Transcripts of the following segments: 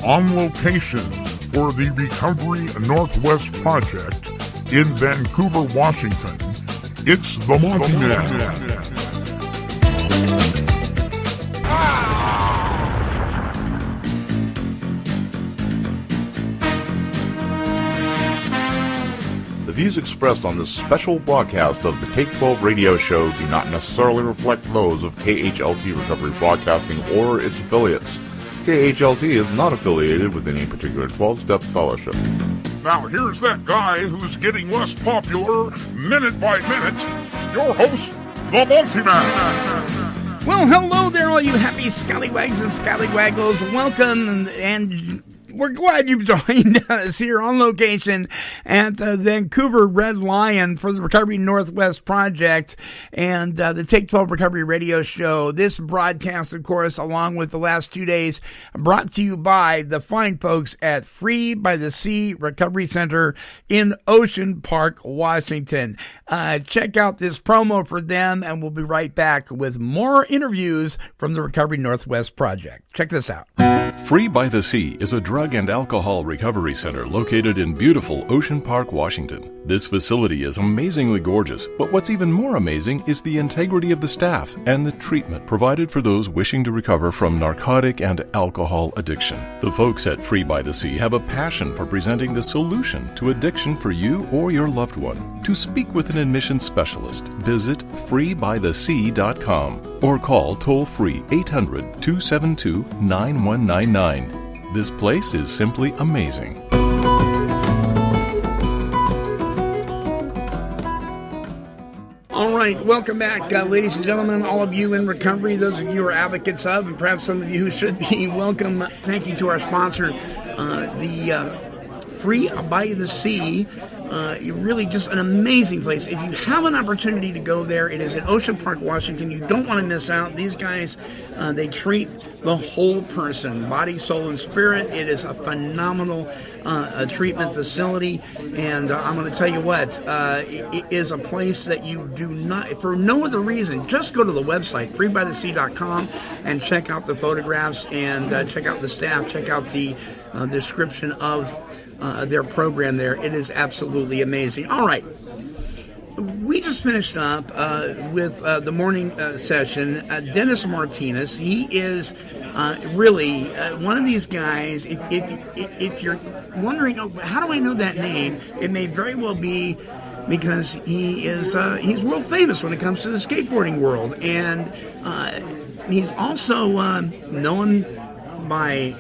on location for the Recovery Northwest Project in Vancouver, Washington. It's the Monty'man. The views expressed on this special broadcast of the Take 12 radio show do not necessarily reflect those of KHLT Recovery Broadcasting or its affiliates. KHLT is not affiliated with any particular 12-step fellowship. Now here's that guy who's getting less popular minute by minute, your host, the Monty'man. Well, hello there, all you happy scallywags and scallywaggles. Welcome, and we're glad you've joined us here on location at the Vancouver Red Lion for the Recovery Northwest Project and the Take 12 Recovery Radio Show. This broadcast, of course, along with the last 2 days, brought to you by the fine folks at Free by the Sea Recovery Center in Ocean Park, Washington. Check out this promo for them, and we'll be right back with more interviews from the Recovery Northwest Project. Check this out. Free by the Sea is a drug and alcohol recovery center located in beautiful Ocean Park, Washington. This facility is amazingly gorgeous, but what's even more amazing is the integrity of the staff and the treatment provided for those wishing to recover from narcotic and alcohol addiction. The folks at Free by the Sea have a passion for presenting the solution to addiction for you or your loved one. To speak with an admission specialist, visit freebythesea.com or call toll-free 800-272-9199. This place is simply amazing. All right, welcome back, ladies and gentlemen, all of you in recovery, those of you who are advocates of, and perhaps some of you who should be, welcome. Thank you to our sponsor, the Free by the Sea. Really just an amazing place. If you have an opportunity to go there, it is in Ocean Park, Washington. You don't want to miss out. These guys, they treat the whole person, body, soul, and spirit. It is a phenomenal treatment facility, and I'm going to tell you what, it is a place that you do not, for no other reason, just go to the website, freebythesea.com, and check out the photographs, and check out the staff, check out the description of their program there. It is absolutely amazing. All right. We just finished up with the morning session. Dennis Martinez, he is really one of these guys. If you're wondering, oh, how do I know that name? It may very well be because he is he's world famous when it comes to the skateboarding world, and he's also known by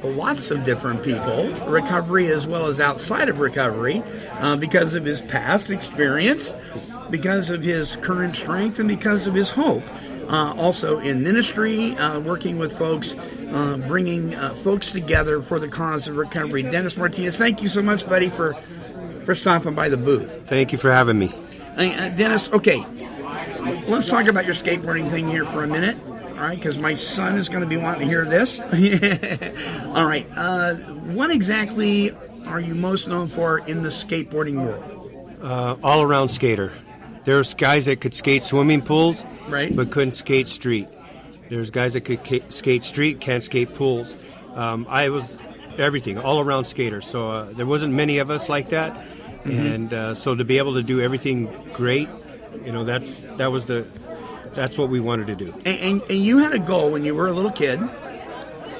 lots of different people, recovery as well as outside of recovery, because of his past experience, because of his current strength, and because of his hope. Also in ministry, working with folks, bringing folks together for the cause of recovery. Dennis Martinez, thank you so much, buddy, for stopping by the booth. Thank you for having me. Dennis, okay, let's talk about your skateboarding thing here for a minute. All right, because my son is going to be wanting to hear this. All right. What exactly are you most known for in the skateboarding world? All-around skater. There's guys that could skate swimming pools, right, but couldn't skate street. There's guys that could skate street, can't skate pools. I was everything, all-around skater. So there wasn't many of us like that. Mm-hmm. And so to be able to do everything great, you know, that's what we wanted to do. And you had a goal when you were a little kid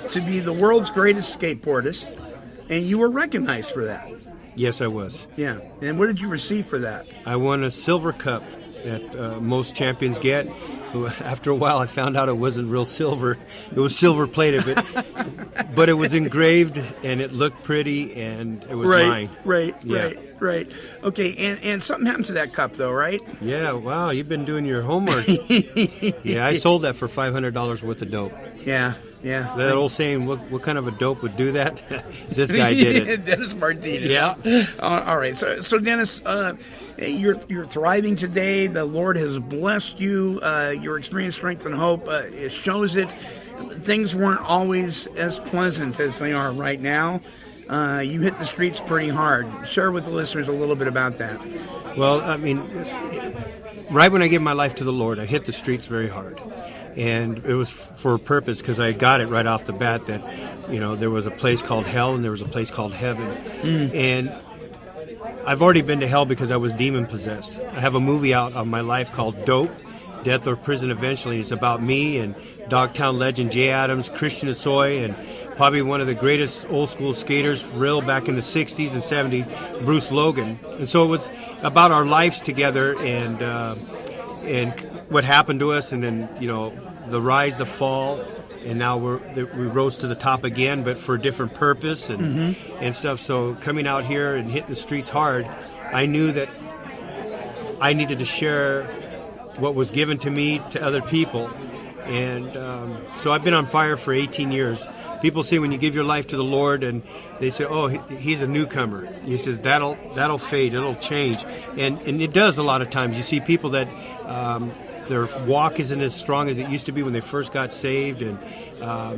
to be the world's greatest skateboardist, and you were recognized for that. Yes, I was. Yeah. And what did you receive for that? I won a silver cup that most champions get. After a while, I found out it wasn't real silver. It was silver plated, but it was engraved, and it looked pretty, and it was mine. Right. Okay, and something happened to that cup, though, right? Yeah, wow, you've been doing your homework. Yeah, I sold that for $500 worth of dope. Yeah. That old saying, what kind of a dope would do that? This guy did it. Dennis Martinez. Yeah. All right. So Dennis, you're thriving today. The Lord has blessed you. Your experience, strength, and hope it shows it. Things weren't always as pleasant as they are right now. You hit the streets pretty hard. Share with the listeners a little bit about that. Well, I mean, right when I gave my life to the Lord, I hit the streets very hard. And it was for a purpose, because I got it right off the bat that, there was a place called hell and there was a place called heaven. And I've already been to hell because I was demon possessed. I have a movie out on my life called Dope, Death or Prison Eventually. It's about me and Dogtown legend Jay Adams, Christian Asoy, and probably one of the greatest old school skaters, real back in the 60s and 70s, Bruce Logan. And so it was about our lives together and what happened to us, and then, the rise, the fall, and now we rose to the top again, but for a different purpose and stuff. So coming out here and hitting the streets hard, I knew that I needed to share what was given to me to other people. And so I've been on fire for 18 years. People say when you give your life to the Lord, and they say, "Oh, he's a newcomer." He says that'll fade, it'll change, and it does a lot of times. You see people that their walk isn't as strong as it used to be when they first got saved, and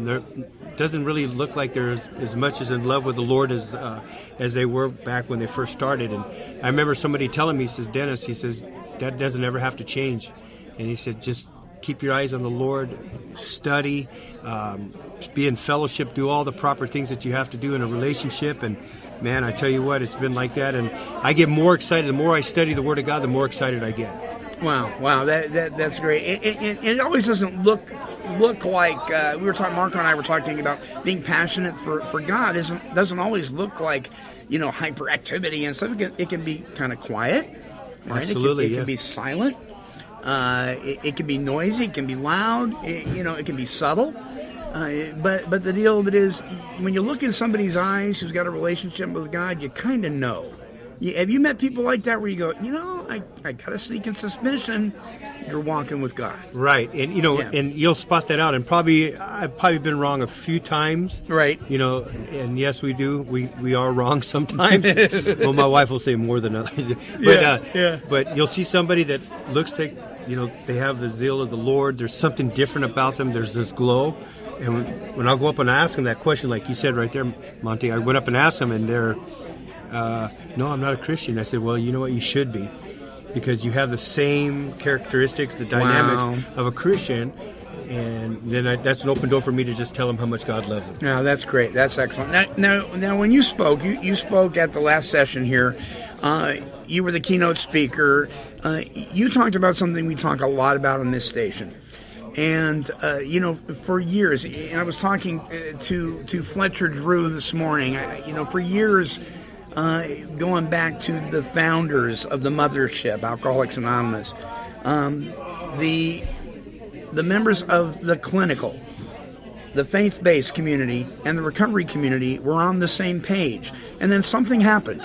it doesn't really look like they're as much as in love with the Lord as they were back when they first started. And I remember somebody telling me, he says, "Dennis," he says, "that doesn't ever have to change," and he said, "Just keep your eyes on the Lord, study, be in fellowship, do all the proper things that you have to do in a relationship." And man, I tell you what, it's been like that. And I get more excited. The more I study the Word of God, the more excited I get. Wow, that's great. And it always doesn't look like Marco and I were talking about being passionate for God. Doesn't always look like hyperactivity and stuff. It can be kind of quiet, right? Absolutely, it can be silent. It can be noisy. It can be loud. It can be subtle. But the deal of it is, when you look in somebody's eyes who's got a relationship with God, you kind of know. Have you met people like that where you go, I got a sneaking suspicion you're walking with God? Right. And, and you'll spot that out. And I've probably been wrong a few times. Right. And yes, we do. We are wrong sometimes. Well, my wife will say more than others. But you'll see somebody that looks like, they have the zeal of the Lord. There's something different about them. There's this glow. And when I'll go up and ask them that question, like you said right there, Monty, I went up and asked them, and they're, "No, I'm not a Christian." I said, "Well, you know what? You should be, because you have the same characteristics, the dynamics of a Christian." And then that's an open door for me to just tell them how much God loves them. No, that's great. That's excellent. Now when you spoke, you spoke at the last session here. You were the keynote speaker. You talked about something we talk a lot about on this station. And, for years, and I was talking to Fletcher Drew this morning, for years, going back to the founders of the mothership, Alcoholics Anonymous, the members of the clinical, the faith-based community, and the recovery community were on the same page. And then something happened.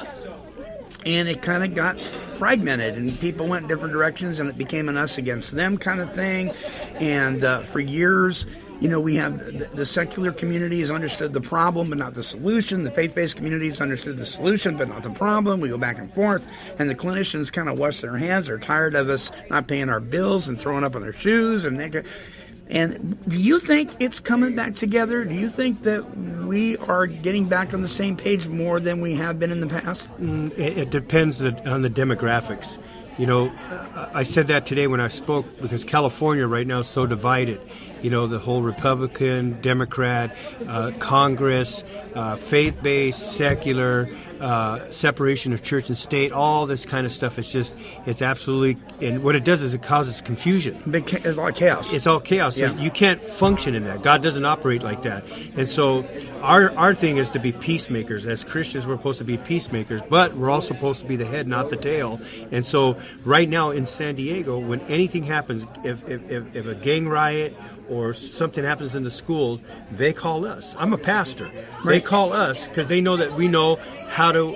And it kind of got fragmented, and people went in different directions, and it became an us against them kind of thing. And for years, we have the secular community has understood the problem but not the solution. The faith-based community has understood the solution but not the problem. We go back and forth, and the clinicians kind of wash their hands. They're tired of us not paying our bills and throwing up on their shoes. And do you think it's coming back together? Do you think that we are getting back on the same page more than we have been in the past? It depends on the demographics. I said that today when I spoke, because California right now is so divided. The whole Republican, Democrat, Congress, faith-based, secular, separation of church and state, all this kind of stuff. It's absolutely, and what it does is it causes confusion. It's all chaos. It's all chaos. Yeah. So you can't function in that. God doesn't operate like that. And so our thing is to be peacemakers. As Christians, we're supposed to be peacemakers, but we're also supposed to be the head, not the tail. And so right now in San Diego, when anything happens, if a gang riot or something happens in the schools, they call us. I'm a pastor. Right. They call us because they know that we know how to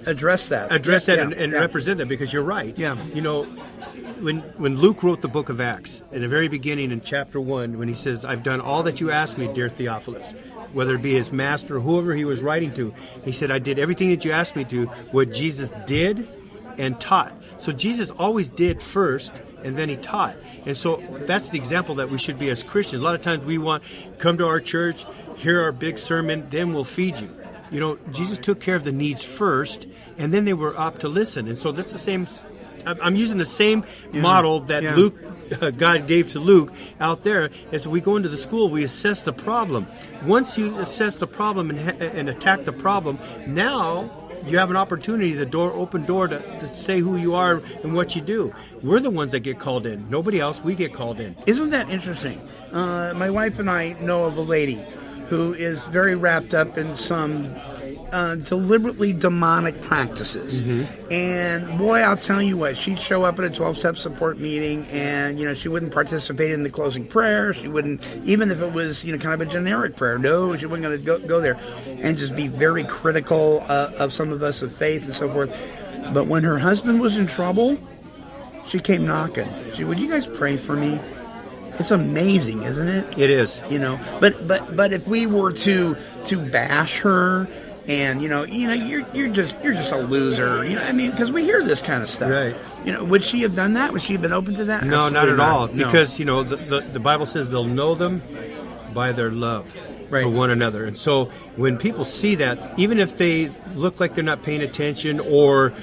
address that and represent that, because you're right. Yeah. When Luke wrote the book of Acts, in the very beginning in chapter 1, when he says, "I've done all that you asked me, dear Theophilus," whether it be his master or whoever he was writing to, he said, "I did everything that you asked me to," what Jesus did and taught. So Jesus always did first, and then he taught. And so that's the example that we should be as Christians. A lot of times we want, come to our church, hear our big sermon, then we'll feed you. Jesus took care of the needs first, and then they were up to listen. And so that's the same, I'm using the same model that Luke God gave to Luke out there is we go into the school, we assess the problem. Once you assess the problem and attack the problem, now you have an opportunity, open door to say who you are and what you do. We're the ones that get called in. Nobody else, we get called in. Isn't that interesting? My wife and I know of a lady who is very wrapped up in some deliberately demonic practices. And boy, I'll tell you what, she'd show up at a 12-step support meeting and, she wouldn't participate in the closing prayer. She wouldn't, even if it was, kind of a generic prayer. No, she wasn't going to go there and just be very critical of some of us of faith and so forth. But when her husband was in trouble, she came knocking. She, would you guys pray for me? It's amazing, isn't it? It is. But if we were to bash her and you're just a loser, because we hear this kind of stuff. Right. Would she have done that? Would she have been open to that? No, Absolutely not at all. No. Because the Bible says they'll know them by their love for one another. And so when people see that, even if they look like they're not paying attention or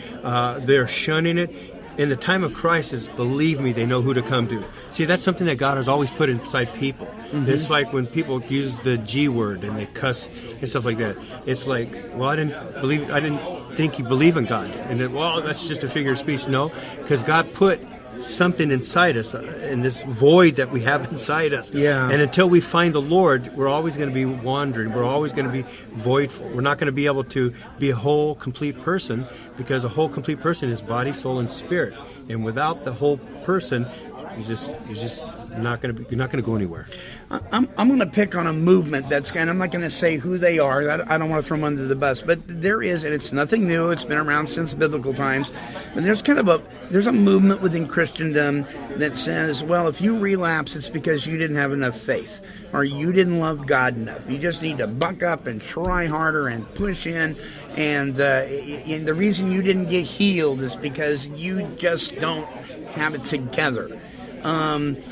they're shunning it, in the time of crisis, believe me, they know who to come to. See, that's something that God has always put inside people. It's like when people use the G word and they cuss and stuff like that. It's like, well, I didn't think you believe in God. And then, well, that's just a figure of speech. No, because God put something inside us, in this void that we have inside us. Yeah. And until we find the Lord, we're always going to be wandering. We're always going to be voidful. We're not going to be able to be a whole, complete person, because a whole, complete person is body, soul, and spirit. And without the whole person, you're just not going to go anywhere. I'm going to pick on a movement and I'm not going to say who they are. I don't want to throw them under the bus, but there is, and it's nothing new. It's been around since biblical times. And there's a movement within Christendom that says, well, if you relapse, it's because you didn't have enough faith or you didn't love God enough. You just need to buck up and try harder and push in. And the reason you didn't get healed is because you just don't have it together. And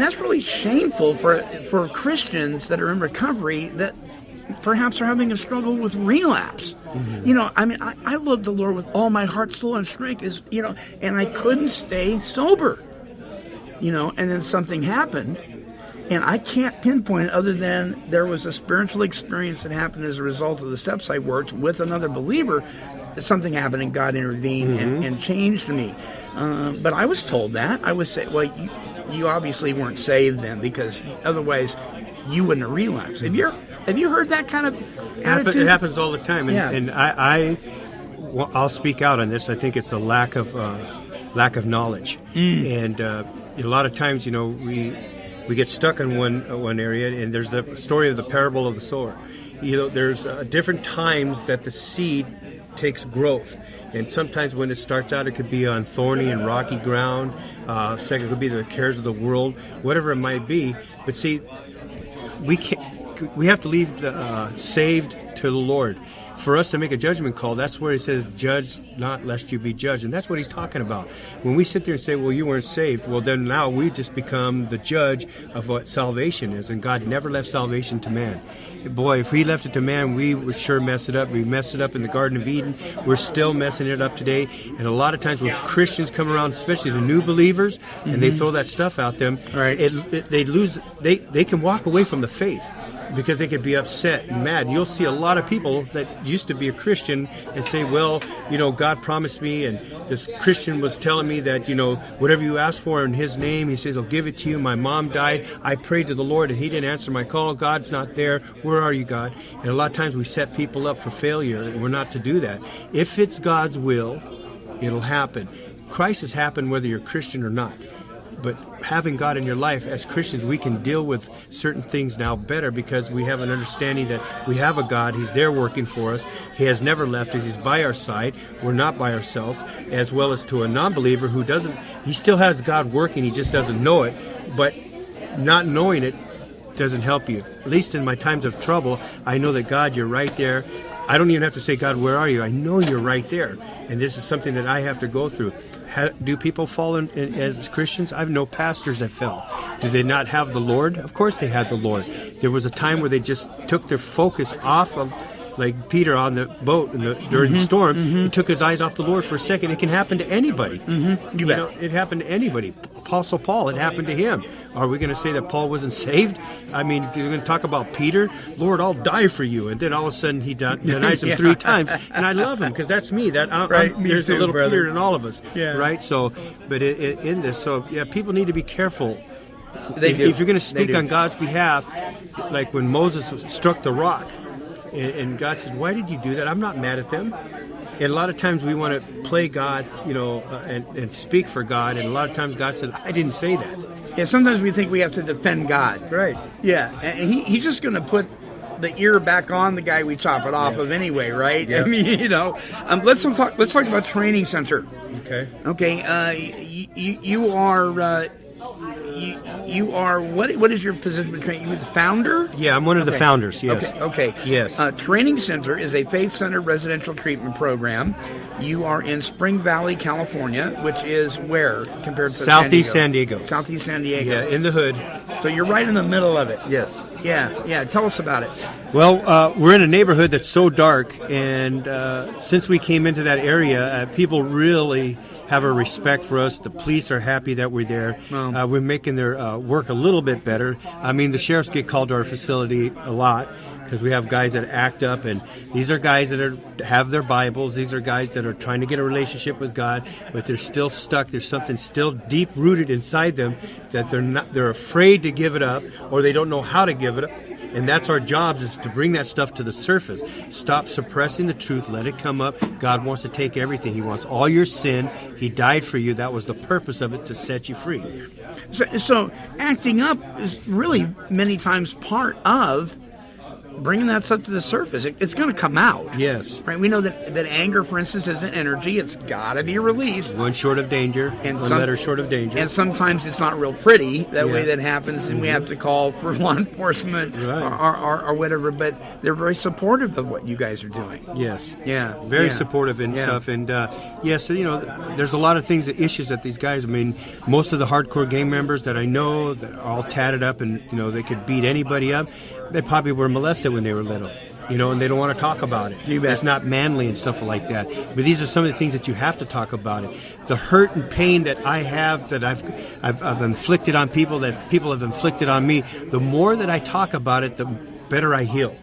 that's really shameful for Christians that are in recovery that perhaps are having a struggle with relapse. I love the Lord with all my heart, soul, and strength, and I couldn't stay sober. And then something happened, and I can't pinpoint it other than there was a spiritual experience that happened as a result of the steps I worked with another believer. Something happened and God intervened and changed me. But I was told that. I was saying, well, you obviously weren't saved then, because otherwise you wouldn't have relapsed. Have you heard that kind of attitude? It happens all the time. And I'll speak out on this. I think it's a lack of knowledge. And a lot of times, we get stuck in one area, and there's the story of the parable of the sower. There's different times that the seed takes growth, and sometimes when it starts out, it could be on thorny and rocky ground. Second, it could be the cares of the world, whatever it might be. But see, we have to leave the saved to the Lord. For us to make a judgment call, that's where it says, judge not lest you be judged. And that's what he's talking about. When we sit there and say, well, you weren't saved, well, then now we just become the judge of what salvation is. And God never left salvation to man. Boy, if he left it to man, we would sure mess it up. We messed it up in the Garden of Eden. We're still messing it up today. And a lot of times when Christians come around, especially the new believers, and they throw that stuff at them, they can walk away from the faith, because they could be upset and mad. You'll see a lot of people that used to be a Christian and say, well, God promised me, and this Christian was telling me that, whatever you ask for in his name, he says, I'll give it to you. My mom died. I prayed to the Lord, and he didn't answer my call. God's not there. Where are you, God? And a lot of times we set people up for failure, and we're not to do that. If it's God's will, it'll happen. Crisis happen whether you're Christian or not. But having God in your life, as Christians, we can deal with certain things now better, because we have an understanding that we have a God. He's there working for us. He has never left us. He's by our side. We're not by ourselves. As well as to a non-believer who doesn't, he still has God working. He just doesn't know it. But not knowing it doesn't help you. At least in my times of trouble, I know that, God, you're right there. I don't even have to say, God, where are you? I know you're right there. And this is something that I have to go through. Do people fall in as Christians? I've known pastors that fell. Do they not have the Lord? Of course they had the Lord. There was a time where they just took their focus off of like Peter on the boat during the storm. He took his eyes off the Lord for a second. It can happen to anybody. You bet. know, it happened to anybody. Apostle Paul, it happened to him. Are we going to say that Paul wasn't saved? I mean, we're going to talk about Peter. Lord, I'll die for you. And then all of a sudden he denies him 3 times. And I love him because that's me. There's a little brother. Peter in all of us. Yeah. Right? So, but in this, people need to be careful. They do. If you're going to speak They do. on God's behalf, like when Moses struck the rock, and God said, "Why did you do that?" I'm not mad at them. And a lot of times we want to play God, and speak for God. And a lot of times God says, "I didn't say that." Yeah, sometimes we think we have to defend God. Right. Yeah, and he's just going to put the ear back on the guy we chop it off of anyway, right? Yeah. I mean, let's talk about training center. Okay. Okay, you are. You are what is your position between you the founder? Yeah, I'm one of the founders. Yes. Okay. Yes. Training Center is a faith-centered residential treatment program. You are in Spring Valley, California, which is where compared to Southeast San Diego. Southeast San Diego. Yeah, in the hood. So you're right in the middle of it. Yes. Yeah. Tell us about it. Well, we're in a neighborhood that's so dark, and since we came into that area, people really have a respect for us. The police are happy that we're there. We're making their work a little bit better. I mean, the sheriffs get called to our facility a lot because we have guys that act up, and these are guys that have their Bibles. These are guys that are trying to get a relationship with God, but they're still stuck. There's something still deep rooted inside them that they're afraid to give it up, or they don't know how to give it up. And that's our job, is to bring that stuff to the surface. Stop suppressing the truth. Let it come up. God wants to take everything. He wants all your sin. He died for you. That was the purpose of it, to set you free. So acting up is really many times part of bringing that stuff to the surface. It's going to come out. Yes. Right. We know that anger, for instance, is an energy. It's got to be released. One short of danger. One letter short of danger. And sometimes it's not real pretty that way Yeah. that happens, and we have to call for law enforcement Right. or whatever. But they're very supportive of what you guys are doing. Yes. Yeah. Very yeah. supportive and Yeah. stuff. And, so, there's a lot of things, issues that these guys, I mean, most of the hardcore gang members that I know that are all tatted up and, they could beat anybody up, they probably were molested when they were little. And they don't want to talk about it. You bet. It's not manly and stuff like that. But these are some of the things that you have to talk about it. The hurt and pain that I have, that I've inflicted on people, that people have inflicted on me, the more that I talk about it, the better I heal.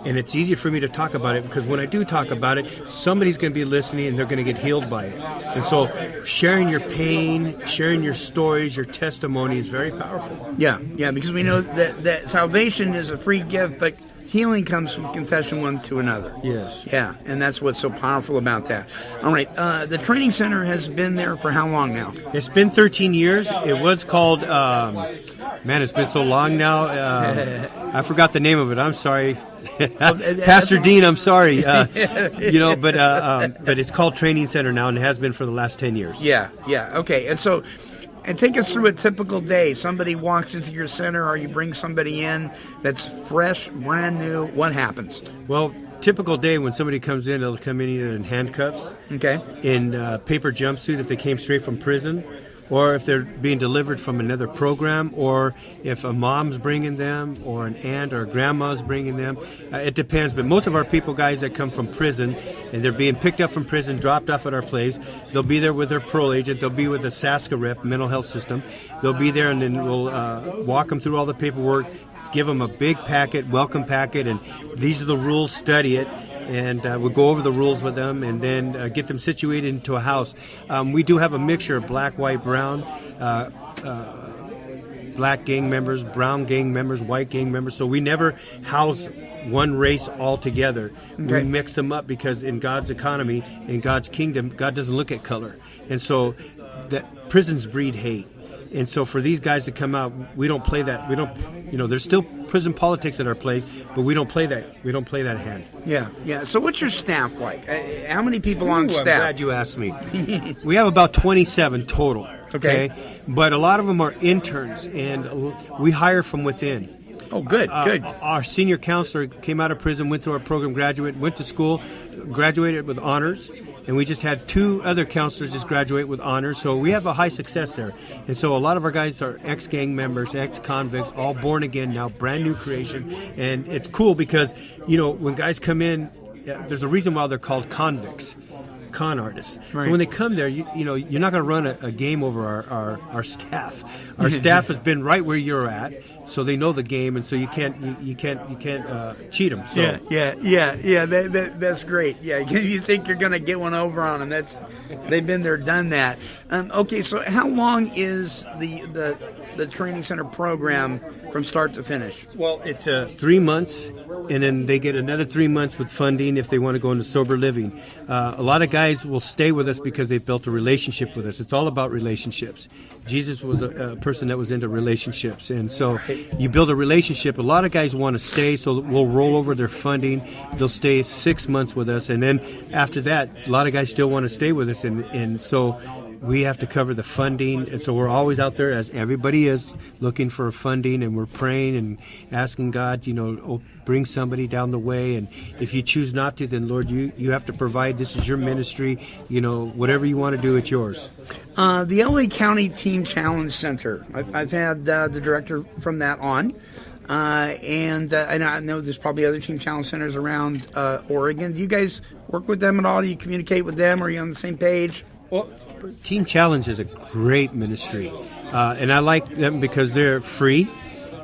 And it's easier for me to talk about it because when I do talk about it, somebody's going to be listening and they're going to get healed by it. And so sharing your pain, sharing your stories, your testimony is very powerful. Yeah, because we know that salvation is a free gift, but healing comes from confession one to another. Yes. Yeah, and that's what's so powerful about that. All right, the training center has been there for how long now? It's been 13 years. It was called, it's been so long now. I forgot the name of it. I'm sorry. Pastor Dean, I'm sorry. But it's called Training Center now, and it has been for the last 10 years. Yeah, okay. And take us through a typical day. Somebody walks into your center, or you bring somebody in that's fresh, brand new. What happens? Well, typical day when somebody comes in, they'll come in either in handcuffs, okay, in paper jumpsuit if they came straight from prison, or if they're being delivered from another program, or if a mom's bringing them, or an aunt or a grandma's bringing them. It depends, but most of our people, guys that come from prison, and they're being picked up from prison, dropped off at our place, they'll be there with their parole agent, they'll be with the SASCA rep, mental health system, they'll be there, and then we'll walk them through all the paperwork, give them a big packet, welcome packet, and these are the rules, study it. And we'll go over the rules with them and then get them situated into a house. We do have a mixture of black, white, brown, black gang members, brown gang members, white gang members. So we never house one race altogether. Okay. We mix them up because in God's economy, in God's kingdom, God doesn't look at color. And so that prisons breed hate. And so for these guys to come out, we don't play that. We don't, there's still prison politics at our place, but we don't play that. We don't play that hand. Yeah. So what's your staff like? How many people on staff? I'm glad you asked me. We have about 27 total. Okay. But a lot of them are interns, and we hire from within. Oh, good, good. Our senior counselor came out of prison, went through our program, went to school, graduated with honors, and we just had 2 other counselors just graduate with honors. So we have a high success there. And so a lot of our guys are ex-gang members, ex-convicts, all born again now, brand new creation. And it's cool because, when guys come in, there's a reason why they're called convicts. Con artists. Right. So when they come there, you're not going to run a game over our staff. Our staff has been right where you're at, so they know the game, and so you can't cheat them. So. Yeah. That's great. Yeah, you think you're going to get one over on them? They've been there, done that. Okay, so how long is the training center program from start to finish? Well, it's 3 months, and then they get another 3 months with funding if they want to go into sober living. A lot of guys will stay with us because they've built a relationship with us. It's all about relationships. Jesus was a person that was into relationships, and so you build a relationship. A lot of guys want to stay, so we'll roll over their funding. They'll stay 6 months with us, and then after that, a lot of guys still want to stay with us, and so we have to cover the funding, and so we're always out there, as everybody is, looking for funding, and we're praying and asking God, bring somebody down the way, and if you choose not to, then Lord, you have to provide. This is your ministry, whatever you want to do, it's yours. The LA County Teen Challenge Center, I've had the director from that on, and I know there's probably other Teen Challenge Centers around Oregon. Do you guys work with them at all? Do you communicate with them? Are you on the same page? Well, Teen Challenge is a great ministry, and I like them because they're free.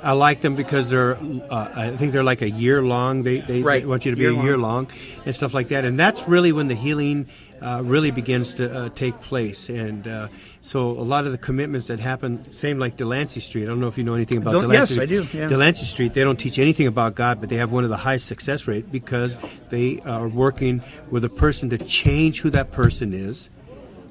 I like them because I think they're like a year long. They want you to be a year long and stuff like that. And that's really when the healing really begins to take place. And so a lot of the commitments that happen, same like Delancey Street. I don't know if you know anything about Delancey Street. Yes, I do. Yeah. Delancey Street, they don't teach anything about God, but they have one of the highest success rate because they are working with a person to change who that person is.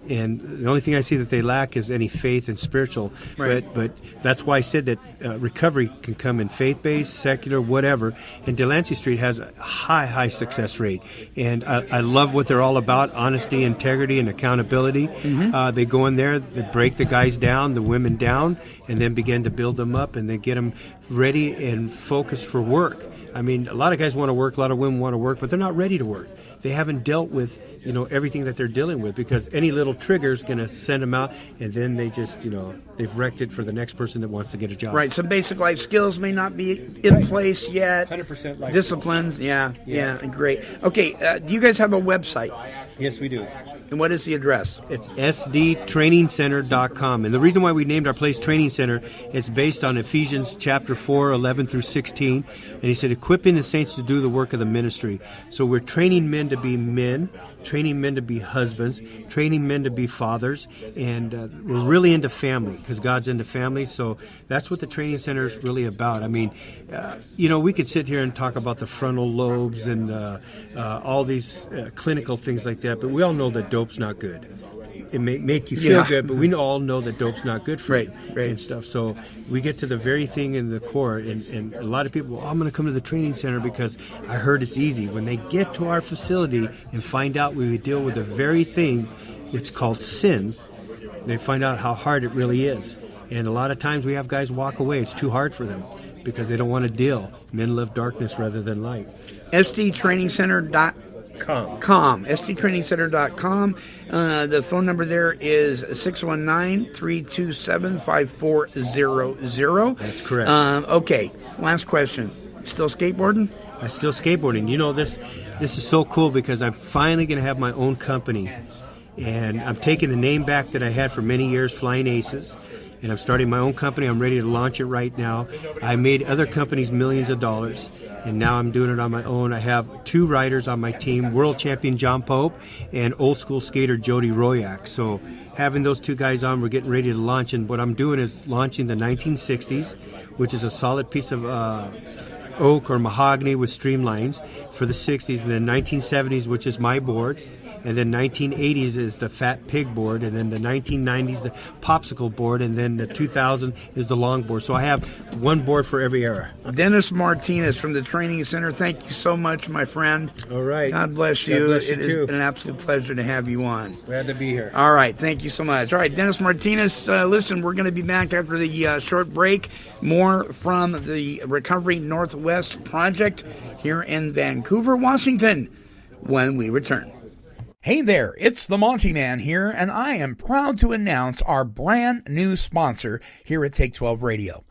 And the only thing I see that they lack is any faith and spiritual. Right. But that's why I said that recovery can come in faith-based, secular, whatever. And Delancey Street has a high success rate. And I love what they're all about, honesty, integrity, and accountability. Mm-hmm. They go in there, they break the guys down, the women down, and then begin to build them up, and they get them ready and focused for work. I mean, a lot of guys want to work, a lot of women want to work, but they're not ready to work. They haven't dealt with, everything that they're dealing with, because any little trigger is going to send them out, and then they just, they've wrecked it for the next person that wants to get a job. Right. Some basic life skills may not be in place yet. 100% life disciplines. Skills. Yeah. Great. Okay. Do you guys have a website? Yes, we do. And what is the address? It's sdtrainingcenter.com. And the reason why we named our place Training Center, it's based on Ephesians chapter 4, 11 through 16. And he said, equipping the saints to do the work of the ministry. So we're training men to be men, training men to be husbands, training men to be fathers. And we're really into family because God's into family. So that's what the Training Center is really about. I mean, we could sit here and talk about the frontal lobes and all these clinical things like that. But we all know that dope's not good. It may make you feel good, but we all know that dope's not good for you and stuff. So we get to the very thing in the core, and a lot of people, I'm going to come to the training center because I heard it's easy. When they get to our facility and find out we deal with the very thing, which is called sin, they find out how hard it really is. And a lot of times we have guys walk away. It's too hard for them because they don't want to deal. Men love darkness rather than light. sdtrainingcenter.com. sdtrainingcenter.com. The phone number there is 619-327-5400. That's correct. Okay, last question. Still skateboarding? I'm still skateboarding. This is so cool because I'm finally going to have my own company. And I'm taking the name back that I had for many years, Flying Aces. And I'm starting my own company. I'm ready to launch it right now. I made other companies millions of dollars, and now I'm doing it on my own. I have 2 riders on my team, world champion John Pope and old school skater Jody Royak. So having those 2 guys on, we're getting ready to launch. And what I'm doing is launching the 1960s, which is a solid piece of oak or mahogany with streamlines for the 60s, and then 1970s, which is my board. and then 1980s is the Fat Pig board, and then the 1990s the Popsicle board, and then the 2000 is the long board. So I have one board for every era. Dennis Martinez from the Training Center, thank you so much, my friend. All right. God bless you. God bless you It too. has been an absolute pleasure to have you on. Glad to be here. All right, thank you so much. All right, Dennis Martinez, listen, we're going to be back after the short break. More from the Recovery Northwest Project here in Vancouver, Washington, when we return. Hey there, it's the Monty'man here, and I am proud to announce our brand new sponsor here at Take 12 Radio.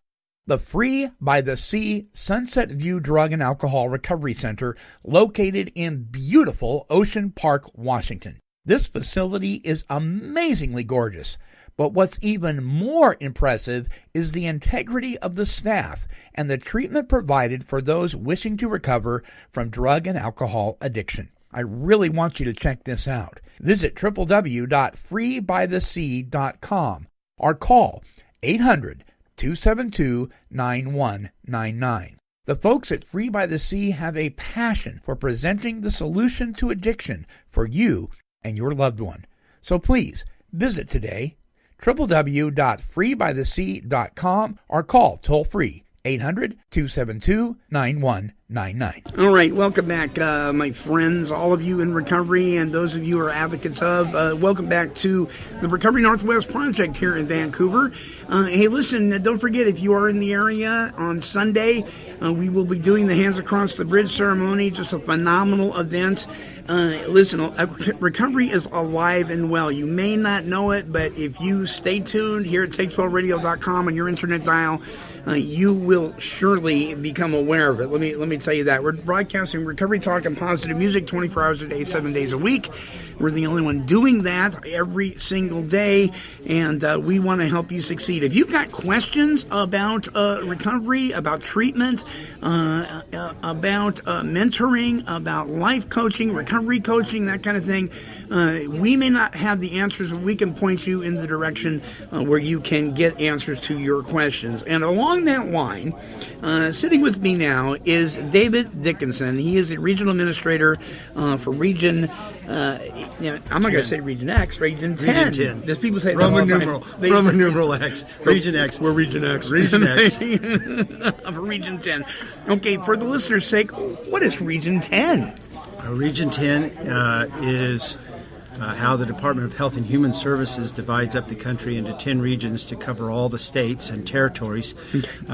The Free by the Sea Sunset View Drug and Alcohol Recovery Center, located in beautiful Ocean Park, Washington. This facility is amazingly gorgeous, but what's even more impressive is the integrity of the staff and the treatment provided for those wishing to recover from drug and alcohol addiction. I really want you to check this out. Visit www.freebythesea.com or call 800-272-9199. The folks at Free by the Sea have a passion for presenting the solution to addiction for you and your loved one. So please visit today, www.freebythesea.com, or call toll-free 800-272-9199. All right, welcome back, my friends, all of you in recovery and those of you who are advocates of. Welcome back to the Recovery Northwest Project here in Vancouver. Hey, listen, don't forget, if you are in the area on Sunday, we will be doing the Hands Across the Bridge ceremony, just a phenomenal event. Listen, recovery is alive and well. You may not know it, but if you stay tuned here at take12radio.com on your internet dial, you will surely become aware of it. Let me tell you that. We're broadcasting recovery talk and positive music 24 hours a day, 7 days a week. We're the only one doing that every single day, and we want to help you succeed. If you've got questions about recovery, about treatment, about mentoring, about life coaching, recovery coaching, that kind of thing, we may not have the answers, but we can point you in the direction where you can get answers to your questions. And along that line, sitting with me now is David Dickinson. He is the regional administrator for Region, I'm not going to say Region X, Region 10. Region 10. There's people say Roman numeral X. Region X. We're Region X. Region X. Of Region 10. Okay, for the listeners' sake, what is Region 10? Region 10 is how the Department of Health and Human Services divides up the country into 10 regions to cover all the states and territories.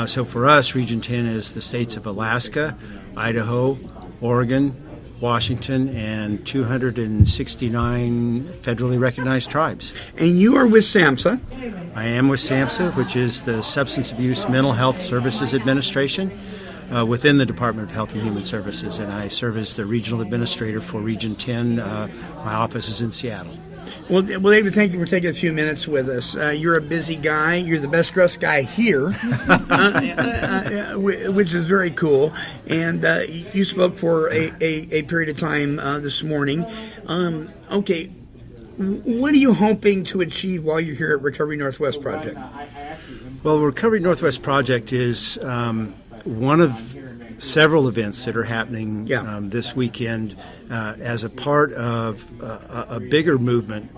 So for us, Region 10 is the states of Alaska, Idaho, Oregon, Washington, and 269 federally recognized tribes. And you are with SAMHSA. I am with SAMHSA, which is the Substance Abuse Mental Health Services Administration within the Department of Health and Human Services, and I serve as the regional administrator for Region 10. My office is in Seattle. Well, David, thank you for taking a few minutes with us. You're a busy guy. You're the best dressed guy here, which is very cool. And you spoke for a period of time this morning. Okay, what are you hoping to achieve while you're here at Recovery Northwest Project? Well, Recovery Northwest Project is one of several events that are happening this weekend as a part of a bigger movement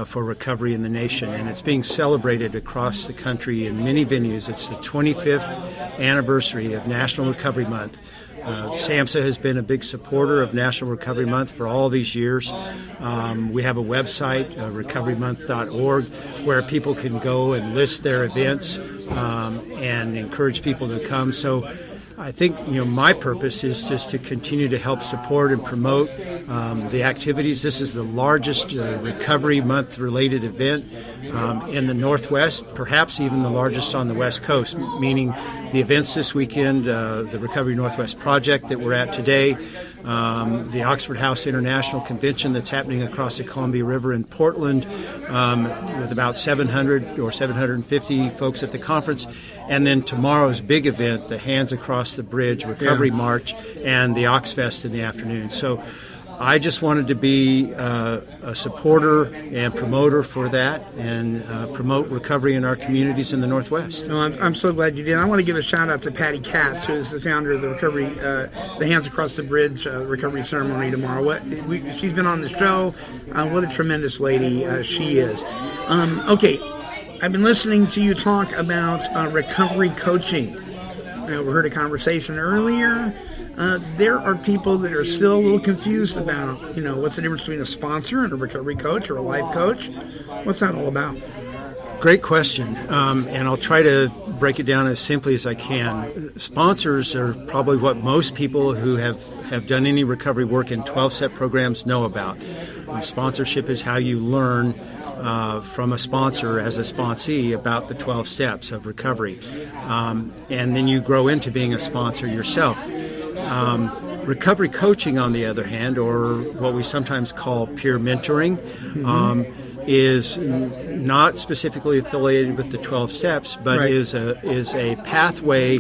for recovery in the nation, and it's being celebrated across the country in many venues. It's the 25th anniversary of National Recovery Month. SAMHSA has been a big supporter of National Recovery Month for all these years. We have a website, recoverymonth.org, where people can go and list their events and encourage people to come. So I think, my purpose is just to continue to help support and promote the activities. This is the largest Recovery Month-related event in the Northwest, perhaps even the largest on the West Coast, meaning the events this weekend, the Recovery Northwest Project that we're at today, the Oxford House International Convention that's happening across the Columbia River in Portland with about 700 or 750 folks at the conference, and then tomorrow's big event, the Hands Across the Bridge Recovery March, and the Oxfest in the afternoon. So I just wanted to be a supporter and promoter for that, and promote recovery in our communities in the Northwest. No, I'm so glad you did. I want to give a shout out to Patty Katz, who is the founder of the recovery, the Hands Across the Bridge recovery ceremony tomorrow. She's been on the show. What a tremendous lady she is. Okay, I've been listening to you talk about recovery coaching. We heard a conversation earlier. There are people that are still a little confused about, what's the difference between a sponsor and a recovery coach or a life coach? What's that all about? Great question, and I'll try to break it down as simply as I can. Sponsors are probably what most people who have done any recovery work in 12-step programs know about. Sponsorship is how you learn from a sponsor as a sponsee about the 12 steps of recovery, and then you grow into being a sponsor yourself. Recovery coaching, on the other hand, or what we sometimes call peer mentoring, is not specifically affiliated with the 12 steps, but right. is a pathway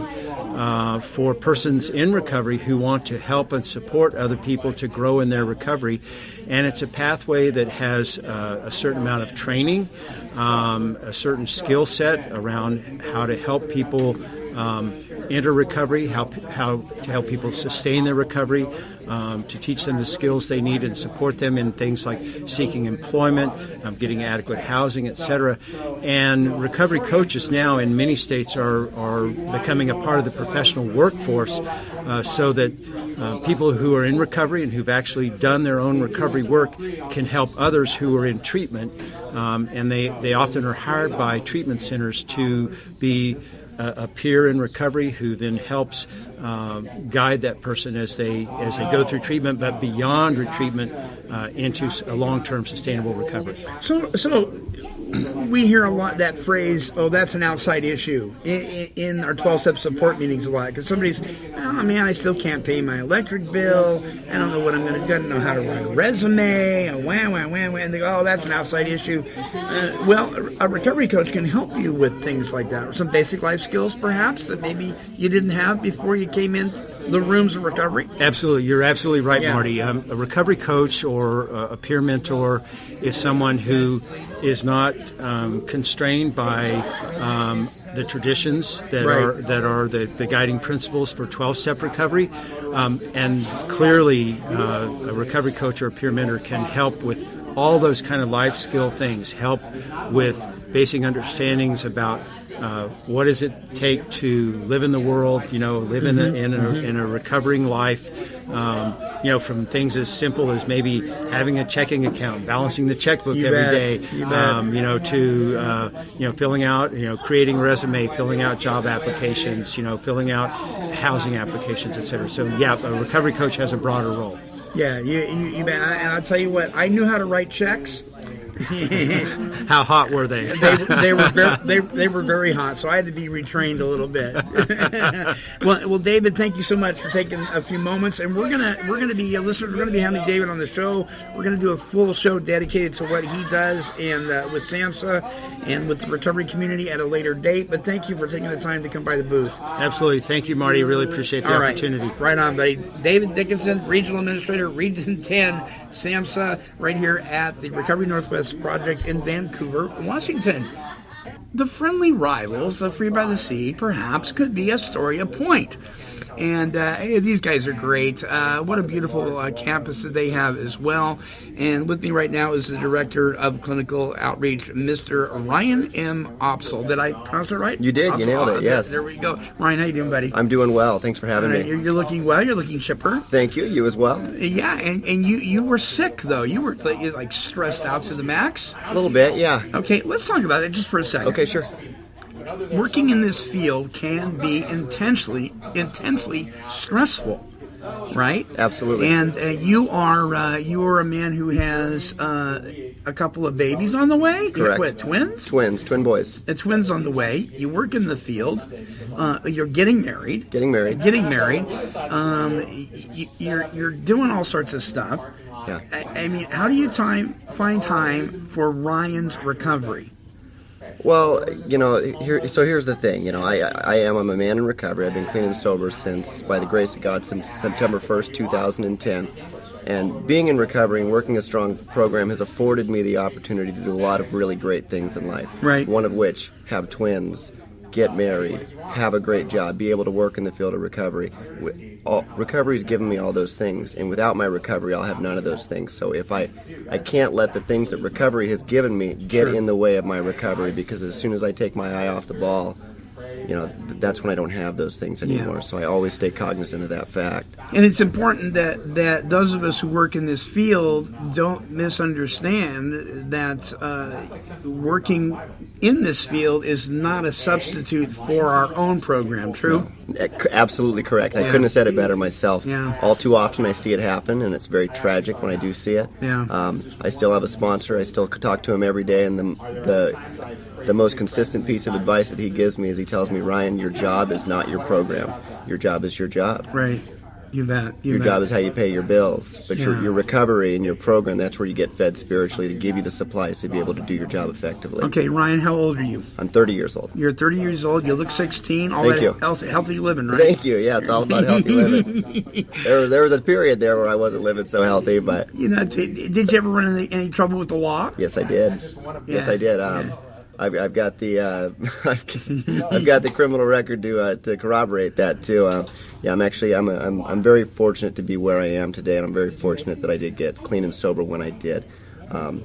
for persons in recovery who want to help and support other people to grow in their recovery. And it's a pathway that has a certain amount of training, a certain skill set around how to help people enter recovery, how to help people sustain their recovery, to teach them the skills they need and support them in things like seeking employment, getting adequate housing, etc. And recovery coaches now in many states are becoming a part of the professional workforce, so that people who are in recovery and who've actually done their own recovery work can help others who are in treatment. And they often are hired by treatment centers to be a peer in recovery who then helps guide that person as they go through treatment, but beyond treatment into a long-term sustainable recovery. So we hear a lot that phrase, "Oh, that's an outside issue," in our 12-step support meetings a lot, because somebody's, "Oh man, I still can't pay my electric bill. I don't know what I'm going to do. I don't know how to write a resume. And they go, "Oh, that's an outside issue." Well, a recovery coach can help you with things like that, or some basic life skills, perhaps, that maybe you didn't have before you came in the rooms of recovery. Absolutely, you're absolutely right, Yeah. Marty. A recovery coach or a peer mentor is someone who is not constrained by the traditions that Right. are the guiding principles for 12-step recovery, and clearly a recovery coach or a peer mentor can help with all those kind of life skill things, help with basic understandings about what does it take to live in the world, live in a recovering life, from things as simple as maybe having a checking account, balancing the checkbook every day, to filling out, creating a resume, filling out job applications, filling out housing applications, etc. So a recovery coach has a broader role. Yeah, you bet. And I'll tell you what, I knew how to write checks. How hot were they? They were very hot, so I had to be retrained a little bit. well, David, thank you so much for taking a few moments, and we're gonna be listeners. We're gonna be having David on the show. We're gonna do a full show dedicated to what he does and with SAMHSA and with the recovery community at a later date. But thank you for taking the time to come by the booth. Absolutely, thank you, Marty. Really appreciate the opportunity. Right on, buddy. David Dickinson, Regional Administrator, Region 10, SAMHSA, right here at the Recovery Northwest Project in Vancouver, Washington. The friendly rivals of Free by the Sea perhaps could be Astoria Point. And these guys are great. What a beautiful campus that they have as well. And with me right now is the Director of Clinical Outreach, Mr. Ryan M. Opsel. Did I pronounce it right? You did. Opsel. You nailed it, yes. There we go. Ryan, how you doing, buddy? I'm doing well. Thanks for having me. You're looking well. You're looking chipper. Thank you. You as well? Yeah, and you were sick, though. You were like stressed out to the max. A little bit, yeah. Okay, let's talk about it just for a second. Okay, sure. Working in this field can be intensely stressful, right? Absolutely. And you are a man who has a couple of babies on the way. Correct. What, twins? Twin boys. Twins on the way. You work in the field. You're getting married. You're doing all sorts of stuff. Yeah. I mean, how do you find time for Ryan's recovery? Well, here's the thing. I'm a man in recovery. I've been clean and sober since, by the grace of God, since September 1st, 2010. And being in recovery and working a strong program has afforded me the opportunity to do a lot of really great things in life. Right. One of which, have twins, get married, have a great job, be able to work in the field of recovery. Recovery's given me all those things, and without my recovery, I'll have none of those things. So if I can't let the things that recovery has given me get in the way of my recovery, because as soon as I take my eye off the ball, that's when I don't have those things anymore. Yeah. So I always stay cognizant of that fact. And it's important that those of us who work in this field don't misunderstand that working in this field is not a substitute for our own program. True? No, absolutely correct. I couldn't have said it better myself. Yeah. All too often I see it happen, and it's very tragic when I do see it. Yeah. I still have a sponsor. I still talk to him every day, and the most consistent piece of advice that he gives me is he tells me, Ryan, your job is not your program. Your job is your job. Right. You bet. Your job is how you pay your bills. But your recovery and your program, that's where you get fed spiritually to give you the supplies to be able to do your job effectively. Okay, Ryan, how old are you? I'm 30 years old. You're 30 years old. You look 16. All Thank that you. Healthy living, right? Thank you. Yeah, it's all about healthy living. There was a period there where I wasn't living so healthy, but... Did you ever run into any trouble with the law? Yes, I did. Yes, I did. I've got the I've got the criminal record to corroborate that too. I'm very fortunate to be where I am today, and I'm very fortunate that I did get clean and sober when I did. And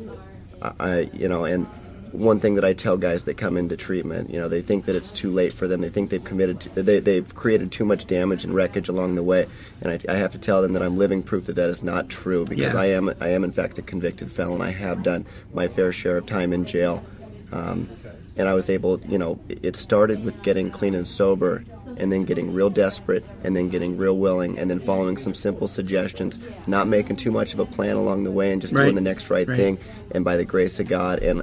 one thing that I tell guys that come into treatment, they think that it's too late for them. They think they've created too much damage and wreckage along the way, and I have to tell them that I'm living proof that is not true, because I am in fact a convicted felon. I have done my fair share of time in jail. And I was able, it started with getting clean and sober, and then getting real desperate, and then getting real willing, and then following some simple suggestions, not making too much of a plan along the way, and just doing the next right thing. And by the grace of God, and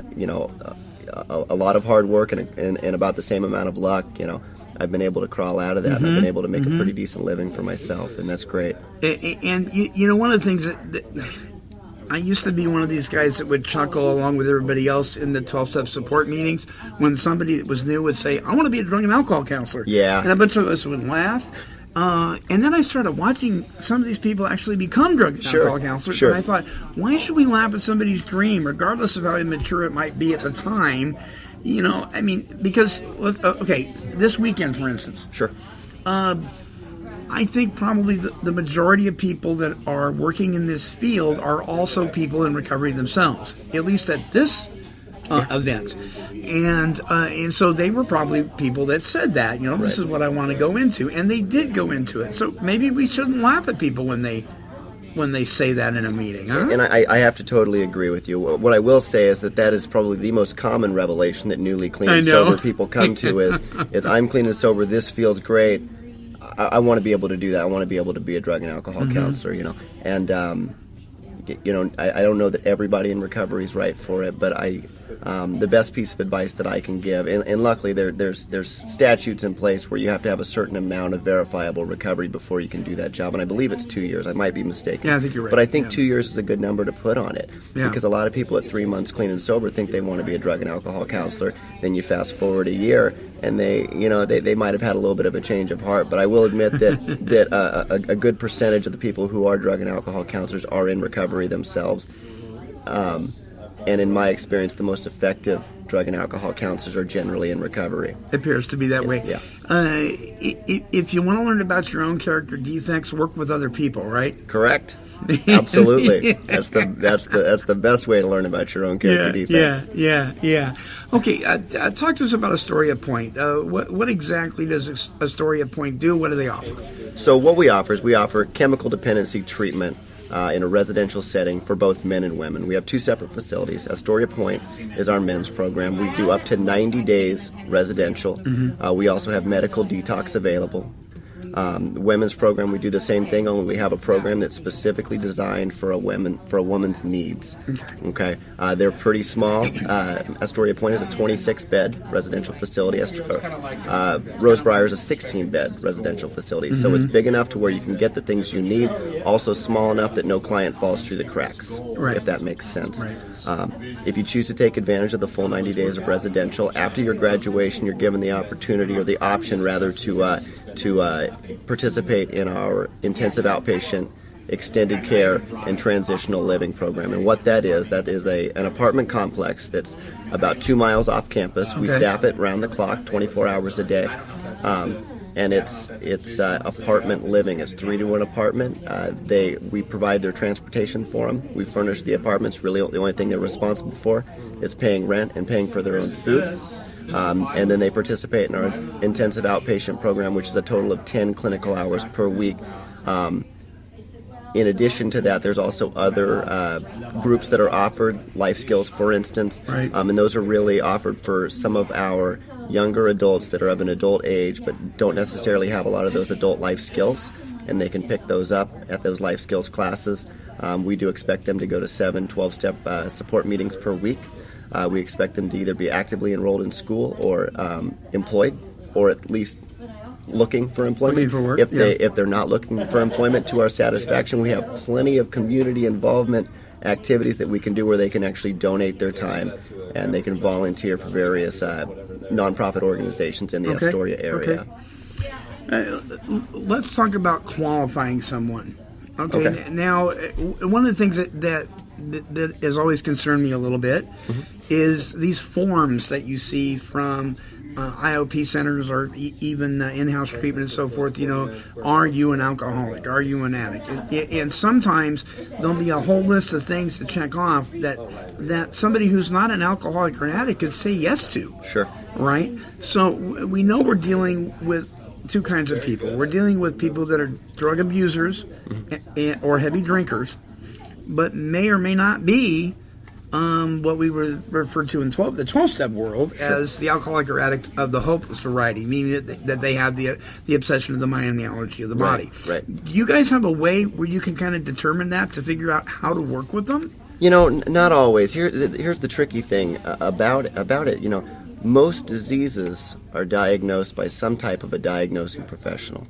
a lot of hard work and about the same amount of luck, I've been able to crawl out of that. And I've been able to make a pretty decent living for myself, and that's great. And one of the things that I used to be one of these guys that would chuckle along with everybody else in the 12-step support meetings when somebody that was new would say, I want to be a drug and alcohol counselor. Yeah. And a bunch of us would laugh. And then I started watching some of these people actually become drug and alcohol counselors. Sure. And I thought, why should we laugh at somebody's dream, regardless of how immature it might be at the time? Because, this weekend, for instance. Sure. I think probably the majority of people that are working in this field are also people in recovery themselves, at least at this event. And so they were probably people that said that, this is what I want to go into. And they did go into it. So maybe we shouldn't laugh at people when they say that in a meeting, huh? And I have to totally agree with you. What I will say is that is probably the most common revelation that newly clean and sober people come to is I'm clean and sober, this feels great. I want to be able to do that. I want to be able to be a drug and alcohol counselor, And, I don't know that everybody in recovery is right for it, but the best piece of advice that I can give, and luckily there's statutes in place where you have to have a certain amount of verifiable recovery before you can do that job, and I believe it's 2 years. I might be mistaken. Yeah, I think you're right. But I think 2 years is a good number to put on it, because a lot of people at 3 months clean and sober think they want to be a drug and alcohol counselor. Then you fast forward a year, and they might have had a little bit of a change of heart. But I will admit that a good percentage of the people who are drug and alcohol counselors are in recovery themselves. And in my experience, the most effective drug and alcohol counselors are generally in recovery. It appears to be that way. Yeah. If you want to learn about your own character defects, work with other people, right? Correct. Absolutely. That's the best way to learn about your own character defects. Yeah. Okay, talk to us about Astoria Point. What exactly does Astoria Point do? What do they offer? So what we offer is chemical dependency treatment in a residential setting for both men and women. We have two separate facilities. Astoria Point is our men's program. We do up to 90 days residential. We also have medical detox available. The women's program, we do the same thing, only we have a program that's specifically designed for a woman's needs. Okay, they're pretty small. Astoria Point is a 26-bed residential facility. Rosebriar is a 16-bed residential facility. So it's big enough to where you can get the things you need, also small enough that no client falls through the cracks, if that makes sense. Right. If you choose to take advantage of the full 90 days of residential, after your graduation, you're given the opportunity, or the option rather, to participate in our intensive outpatient extended care and transitional living program. And what that is an apartment complex that's about 2 miles off campus. We staff it round the clock, 24 hours a day. And it's apartment living. It's 3-to-1 apartment. We provide their transportation for them. We furnish the apartments. Really, the only thing they're responsible for is paying rent and paying for their own food. And then they participate in our intensive outpatient program, which is a total of 10 clinical hours per week. In addition to that, there's also other groups that are offered, life skills, for instance, and those are really offered for some of our younger adults that are of an adult age but don't necessarily have a lot of those adult life skills, and they can pick those up at those life skills classes. We do expect them to go to 7 12-step support meetings per week. We expect them to either be actively enrolled in school or employed, or at least looking for employment. Looking for work, if they're not looking for employment to our satisfaction, we have plenty of community involvement activities that we can do where they can actually donate their time and they can volunteer for various nonprofit organizations in the Astoria area. Let's talk about qualifying someone. Okay. Now, one of the things that has always concerned me a little bit is these forms that you see from IOP centers or even in-house treatment and so forth. Are you an alcoholic? Are you an addict? And sometimes there'll be a whole list of things to check off that somebody who's not an alcoholic or an addict could say yes to. Sure. Right? So we know we're dealing with two kinds of people. We're dealing with people that are drug abusers or heavy drinkers, but may or may not be what we would refer to in the 12-step world as the alcoholic or addict of the hopeless variety, meaning that they have the obsession of the mind and the allergy of the body. Right. Do you guys have a way where you can kind of determine that to figure out how to work with them? Not always. Here's the tricky thing about it. Most diseases are diagnosed by some type of a diagnosing professional.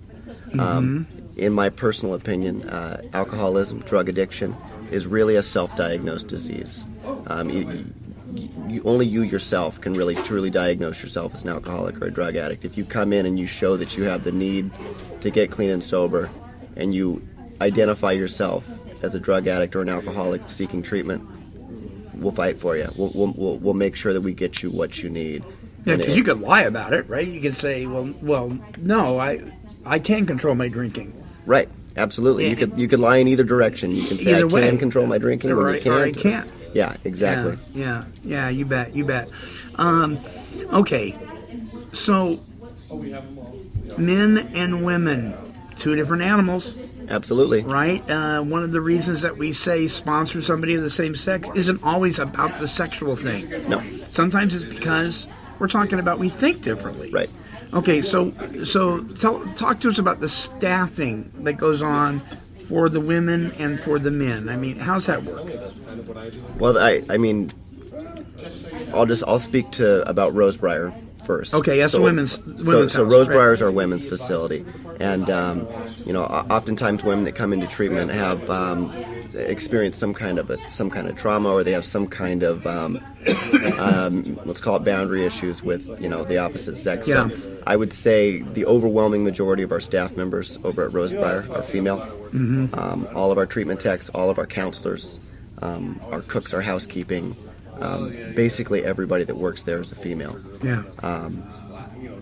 In my personal opinion, alcoholism, drug addiction, is really a self-diagnosed disease. Only you yourself can really truly diagnose yourself as an alcoholic or a drug addict. If you come in and you show that you have the need to get clean and sober, and you identify yourself as a drug addict or an alcoholic seeking treatment, we'll fight for you. We'll make sure that we get you what you need. Yeah, because you could lie about it, right? You could say, well, no, I can control my drinking. Right. Absolutely. You could lie in either direction. You can say I can control my drinking, or you can't. Or I can't. Yeah, exactly. Yeah, you bet. Okay, so men and women, two different animals. Absolutely. Right? One of the reasons that we say sponsor somebody of the same sex isn't always about the sexual thing. No. Sometimes it's because we're talking about we think differently. Right. Okay, so talk to us about the staffing that goes on for the women and for the men. I mean, how's that work? Well, I'll speak about Rosebriar first. Okay, that's the women's So house, Rosebriar right? is our women's facility, and oftentimes women that come into treatment have experienced some kind of trauma, or they have some kind of let's call it boundary issues with the opposite sex. Yeah. So I would say the overwhelming majority of our staff members over at Rosebriar are female. All of our treatment techs, all of our counselors, our cooks, our housekeeping, basically everybody that works there is a female. Yeah.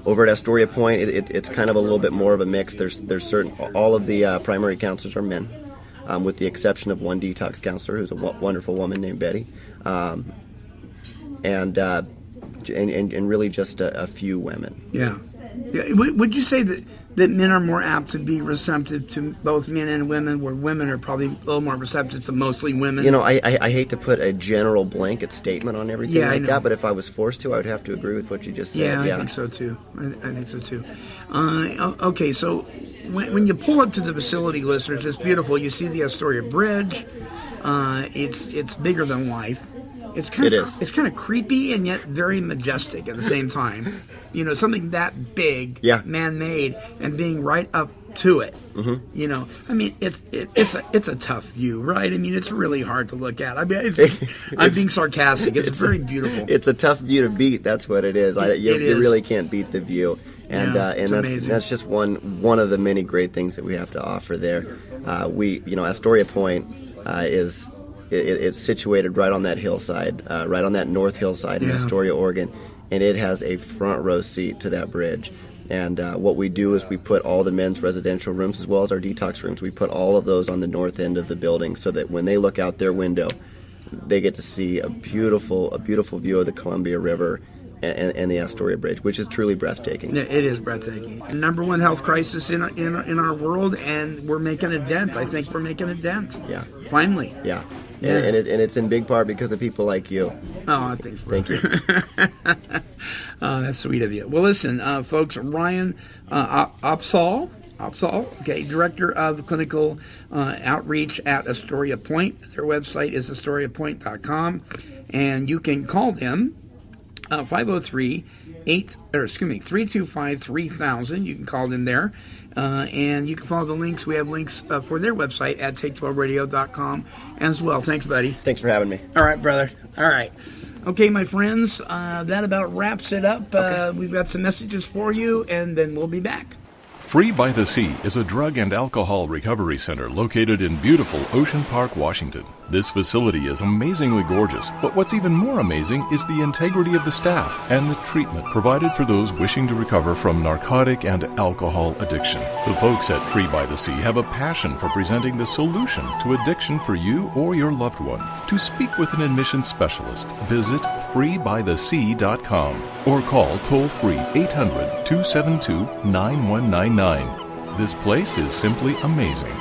Over at Astoria Point, it's kind of a little bit more of a mix. There's all of the primary counselors are men, with the exception of one detox counselor who's a wonderful woman named Betty, and really just a few women. Yeah. Would you say that men are more apt to be receptive to both men and women, where women are probably a little more receptive to mostly women? I hate to put a general blanket statement on everything that, but if I was forced to, I would have to agree with what you just said. Yeah, I think so too. I think so too. Okay, so when you pull up to the facility, listeners, it's beautiful. You see the Astoria Bridge. It's bigger than life. It's kind of creepy and yet very majestic at the same time. Something that big, man-made, and being right up to it. You know, I mean, it's a tough view, right? I mean, it's really hard to look at. I mean, I'm being sarcastic. It's very beautiful. It's a tough view to beat. That's what it is. You really can't beat the view, and that's just one of the many great things that we have to offer there. Astoria Point it's situated right on that hillside, right on that north hillside in Astoria, Oregon, and it has a front row seat to that bridge. And what we do is we put all the men's residential rooms as well as our detox rooms. We put all of those on the north end of the building so that when they look out their window, they get to see a beautiful view of the Columbia River and the Astoria Bridge, which is truly breathtaking. It is breathtaking. Number one health crisis in our world, and we're making a dent. I think we're making a dent. Yeah. Finally. Yeah. And it's in big part because of people like you. Oh, thanks, bro. Thank you. Oh, that's sweet of you. Well, listen, folks, Ryan Opsahl, okay, Director of Clinical Outreach at Astoria Point. Their website is astoriapoint.com, and you can call them 325-3000. You can call them there. And you can follow the links. We have links for their website at take12radio.com as well. Thanks, buddy. Thanks for having me. All right, brother. All right. Okay, my friends, that about wraps it up. We've got some messages for you, and then we'll be back. Free by the Sea is a drug and alcohol recovery center located in beautiful Ocean Park, Washington. This facility is amazingly gorgeous, but what's even more amazing is the integrity of the staff and the treatment provided for those wishing to recover from narcotic and alcohol addiction. The folks at Free by the Sea have a passion for presenting the solution to addiction for you or your loved one. To speak with an admissions specialist, visit freebythesea.com or call toll-free 800-272-9199. This place is simply amazing.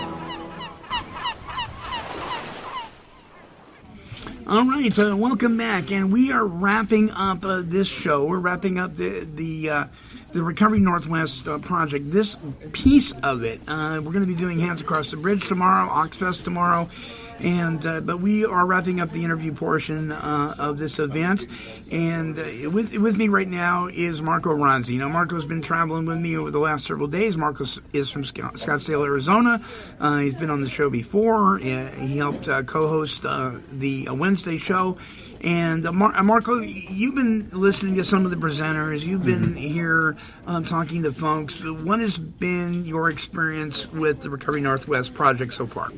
All right, welcome back, and we are wrapping up this show. We're wrapping up the Recovery Northwest project. This piece of it, we're going to be doing Hands Across the Bridge tomorrow, Oxfest tomorrow. But we are wrapping up the interview portion of this event, and with me right now is Marco Ronzi. Now, Marco's been traveling with me over the last several days. Marco is from Scottsdale, Arizona. He's been on the show before. He helped co-host the Wednesday show. And Marco, you've been listening to some of the presenters. You've been here talking to folks. What has been your experience with the Recovery Northwest project so far?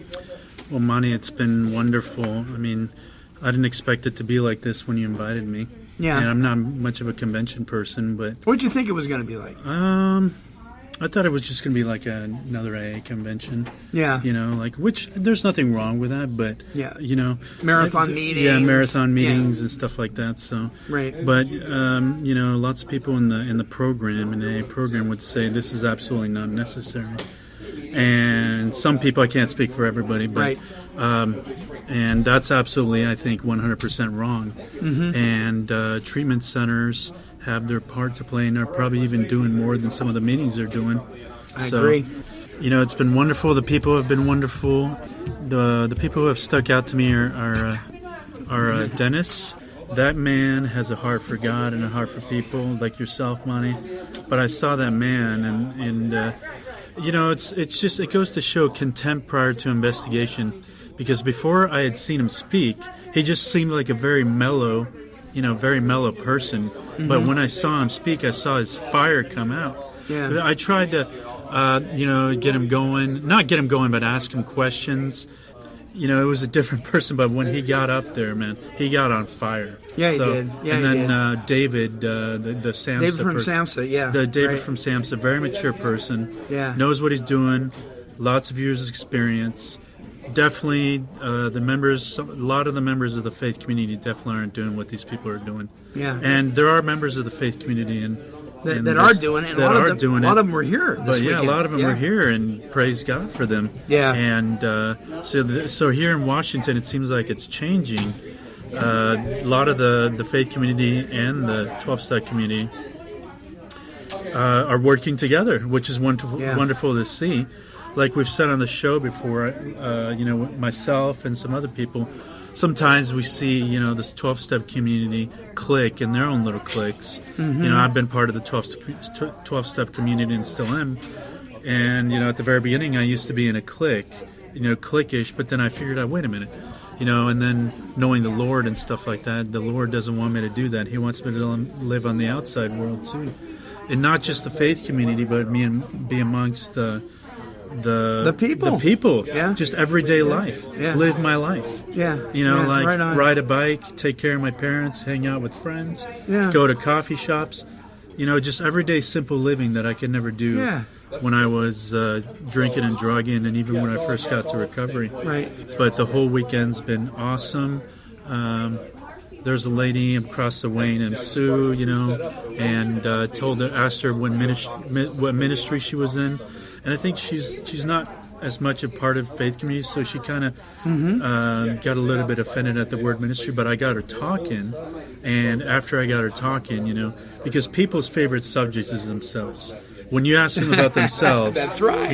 Well, Monty, it's been wonderful. I mean, I didn't expect it to be like this when you invited me. Yeah. And I'm not much of a convention person, but... What did you think it was going to be like? I thought it was just going to be like another AA convention. Yeah. You know, which there's nothing wrong with that, but, you know... Marathon meetings. Yeah, marathon meetings and stuff like that, so... Right. But, you know, lots of people in the program, in the AA program, would say this is absolutely not necessary. And some people, I can't speak for everybody, but right. And that's absolutely, I think, 100% wrong. Mm-hmm. And treatment centers have their part to play, and they're probably even doing more than some of the meetings they're doing. I agree. You know, it's been wonderful. The people have been wonderful. The people who have stuck out to me are Dennis. That man has a heart for God and a heart for people, like yourself, Monty. But I saw that man, and you know, it's just, it goes to show contempt prior to investigation, because before I had seen him speak, he just seemed like a very mellow person. Mm-hmm. But when I saw him speak, I saw his fire come out. Yeah. I tried to, get him going, not get him going, but ask him questions. You know, it was a different person, but when he got up there, man, he got on fire. Yeah, he did. Yeah, and then David, the SAMHSA David from person. SAMHSA, yeah. David from SAMHSA, very mature person. Yeah. Knows what he's doing, lots of years of experience. Definitely, a lot of the members of the faith community definitely aren't doing what these people are doing. Yeah. And there are members of the faith community that are doing it. And a lot of them were here this weekend. A lot of them were here, and praise God for them. Yeah. And so here in Washington, it seems like it's changing. A lot of the faith community and the 12-step community are working together, which is wonderful to see. Like we've said on the show before, myself and some other people, sometimes we see, this 12-step community clique in their own little cliques. Mm-hmm. I've been part of the 12-step community and still am. And, at the very beginning, I used to be in a clique, cliquish, but then I figured out, wait a minute, and then knowing the Lord and stuff like that, the Lord doesn't want me to do that. He wants me to live on the outside world, too. And not just the faith community, but be amongst the people. Yeah. Just everyday life. Yeah. Live my life. Yeah. Like right ride a bike, take care of my parents, hang out with friends, Yeah. go to coffee shops. Just everyday simple living that I could never do when I was drinking and drugging, and even when I first got to recovery. Right. But the whole weekend's been awesome. There's a lady across the way named Sue, and asked her what ministry she was in, and I think she's not as much a part of faith community, so she kind of got a little bit offended at the word ministry, but I got her talking, and after I got her talking, because people's favorite subject is themselves. When you ask them about themselves, That's right.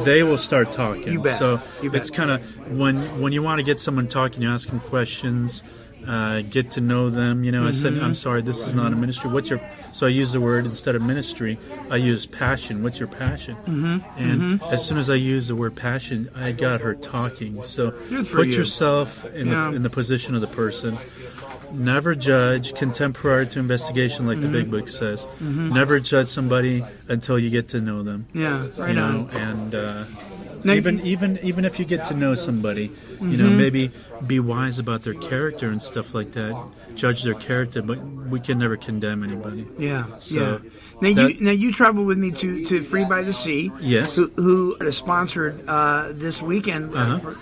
They will start talking. You bet. So You bet. it's kind of when you want to get someone talking, you ask them questions, get to know them. I said, I'm sorry, this is not a ministry. So I use the word, instead of ministry, I use passion. What's your passion? And as soon as I use the word passion, I got her talking. So put yourself in the position of the person. Never judge, contemporary to investigation, like the Big Book says. Never judge somebody until you get to know them. Yeah, right on. And Now, even if you get to know somebody, maybe be wise about their character and stuff like that. Judge their character, but we can never condemn anybody. Yeah, So yeah. Now you traveled with me to Free by the Sea. Yes. Who sponsored this weekend, for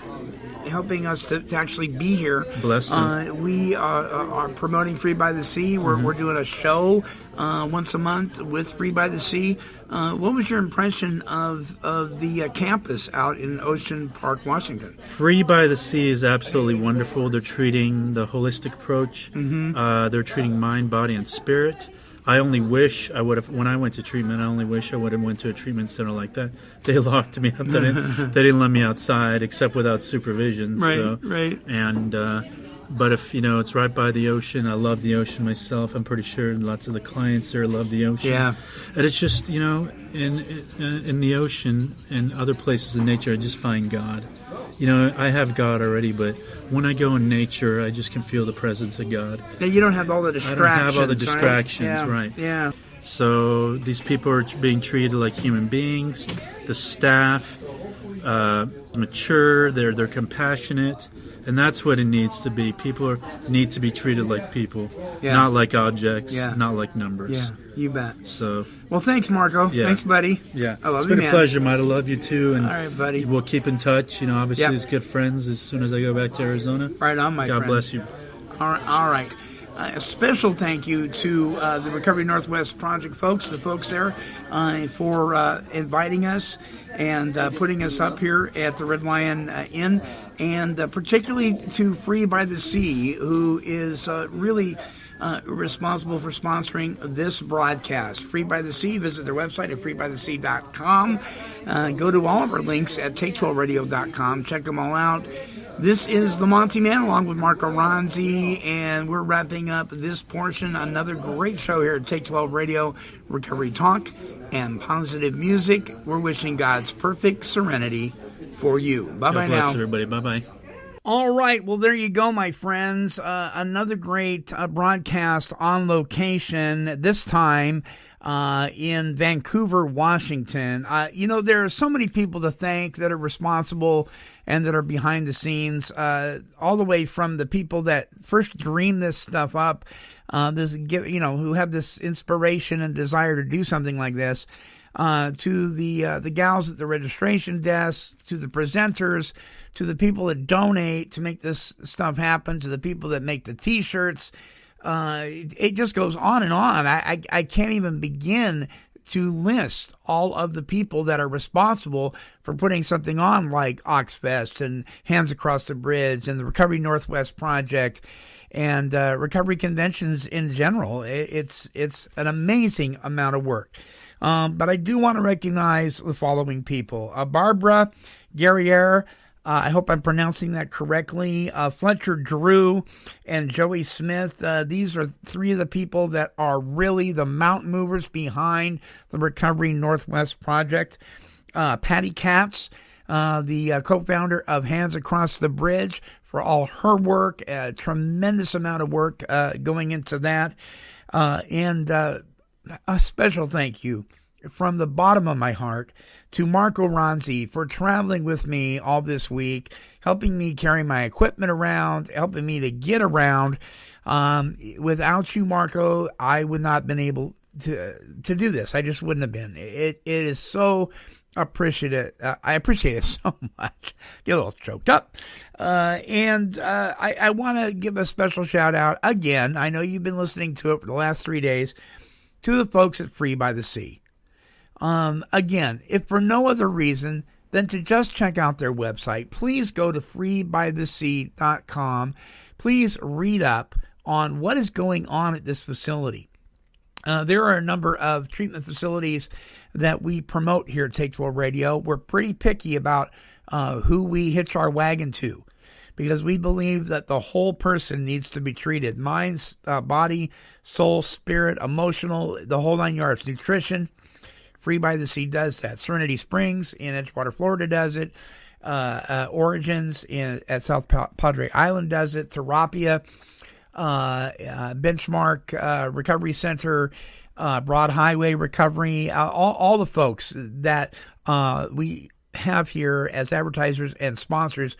helping us to actually be here. Bless them. We are promoting Free by the Sea. We're doing a show once a month with Free by the Sea. What was your impression of the campus out in Ocean Park, Washington? Free by the Sea is absolutely wonderful. They're treating the holistic approach. They're treating mind, body, and spirit. I only wish I would have, when I went to treatment, I only wish I would have went to a treatment center like that. They locked me up. They didn't let me outside except without supervision. Right. And but if it's right by the ocean, I love the ocean myself. I'm pretty sure lots of the clients there love the ocean. Yeah. And it's just in the ocean and other places in nature, I just find God. I have God already, but when I go in nature, I just can feel the presence of God. Now you don't have all the distractions. I don't have all the distractions, right? Yeah. So these people are being treated like human beings. The staff, mature. They're compassionate, and that's what it needs to be. People need to be treated like people, not like objects, not like numbers. Yeah, you bet. So, well, thanks, Marco. Yeah. Thanks, buddy. Yeah, I love it's you, been man. a pleasure, Mike. I love you too, and all right, buddy. We'll keep in touch. Obviously, as good friends. As soon as I go back to Arizona, Right on, my God friend. bless you. All right. A special thank you to the Recovery Northwest Project folks, the folks there, for inviting us and putting us up here at the Red Lion Inn, and particularly to Free by the Sea, who is really responsible for sponsoring this broadcast. Free by the Sea, visit their website at freebythesea.com. Go to all of our links at take12radio.com. Check them all out. This is the Monty'man along with Marco Ronzi, and we're wrapping up this portion. Another great show here at Take 12 Radio, Recovery Talk and Positive Music. We're wishing God's perfect serenity for you. Bye-bye God bless now. everybody. Bye-bye. All right, well, there you go, my friends. Another great broadcast on location, this time in Vancouver, Washington. There are so many people to thank that are responsible and that are behind the scenes, all the way from the people that first dreamed this stuff up, who have this inspiration and desire to do something like this, to the gals at the registration desk, to the presenters, to the people that donate to make this stuff happen, to the people that make the T-shirts. It just goes on and on. I can't even begin to list all of the people that are responsible for putting something on like Oxfest and Hands Across the Bridge and the Recovery Northwest Project and recovery conventions in general. It's an amazing amount of work. But I do want to recognize the following people. Barbara Guerriere, I hope I'm pronouncing that correctly. Fletcher Drew and Joey Smith. These are three of the people that are really the mountain movers behind the Recovery Northwest Project. Patty Katz, the co-founder of Hands Across the Bridge, for all her work, a tremendous amount of work going into that. And a special thank you from the bottom of my heart to Marco Ronzi for traveling with me all this week, helping me carry my equipment around, helping me to get around. Without you, Marco, I would not have been able to do this. I just wouldn't have been. It is so appreciative. I appreciate it so much. Get a little choked up. And I want to give a special shout out again. I know you've been listening to it for the last 3 days, to the folks at Free by the Sea. Again, if for no other reason than to just check out their website, please go to freebythesea.com. Please read up on what is going on at this facility. There are a number of treatment facilities that we promote here at Take 12 Radio. We're pretty picky about who we hitch our wagon to, because we believe that the whole person needs to be treated. Mind, body, soul, spirit, emotional, the whole 9 yards. Nutrition. Free by the Sea does that. Serenity Springs in Edgewater, Florida does it. Origins at South Padre Island does it. Therapia. Benchmark Recovery Center, Broad Highway Recovery, all the folks that we have here as advertisers and sponsors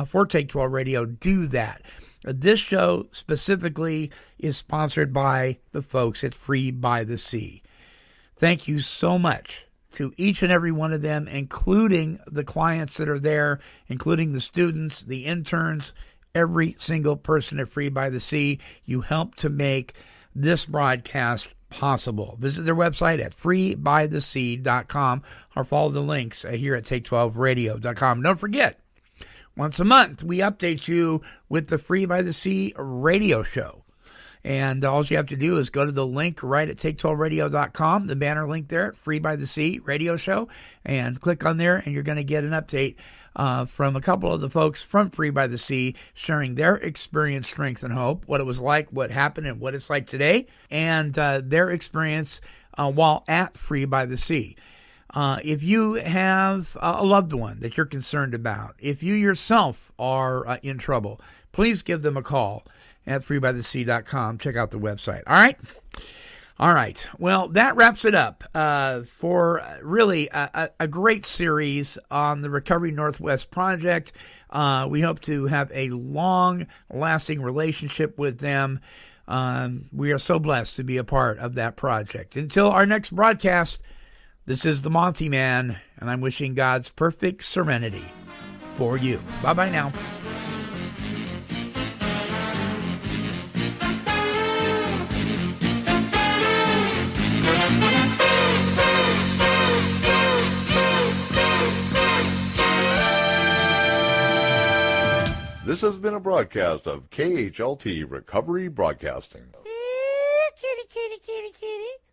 for Take 12 Radio do that. This show specifically is sponsored by the folks at Free by the Sea. Thank you so much to each and every one of them, including the clients that are there, including the students, the interns, every single person at Free by the Sea. You help to make this broadcast possible. Visit their website at freebythesea.com or follow the links here at take12radio.com. Don't forget, once a month, we update you with the Free by the Sea radio show. And all you have to do is go to the link right at take12radio.com, the banner link there at Free by the Sea radio show, and click on there, and you're going to get an update from a couple of the folks from Free by the Sea sharing their experience, strength, and hope, what it was like, what happened, and what it's like today, and their experience while at Free by the Sea. If you have a loved one that you're concerned about, if you yourself are in trouble, please give them a call at freebythesea.com. Check out the website. All right. Well, that wraps it up for really a great series on the Recovery Northwest Project. We hope to have a long-lasting relationship with them. We are so blessed to be a part of that project. Until our next broadcast, this is the Monty'man, and I'm wishing God's perfect serenity for you. Bye-bye now. This has been a broadcast of KHLT Recovery Broadcasting. Kitty, kitty, kitty, kitty.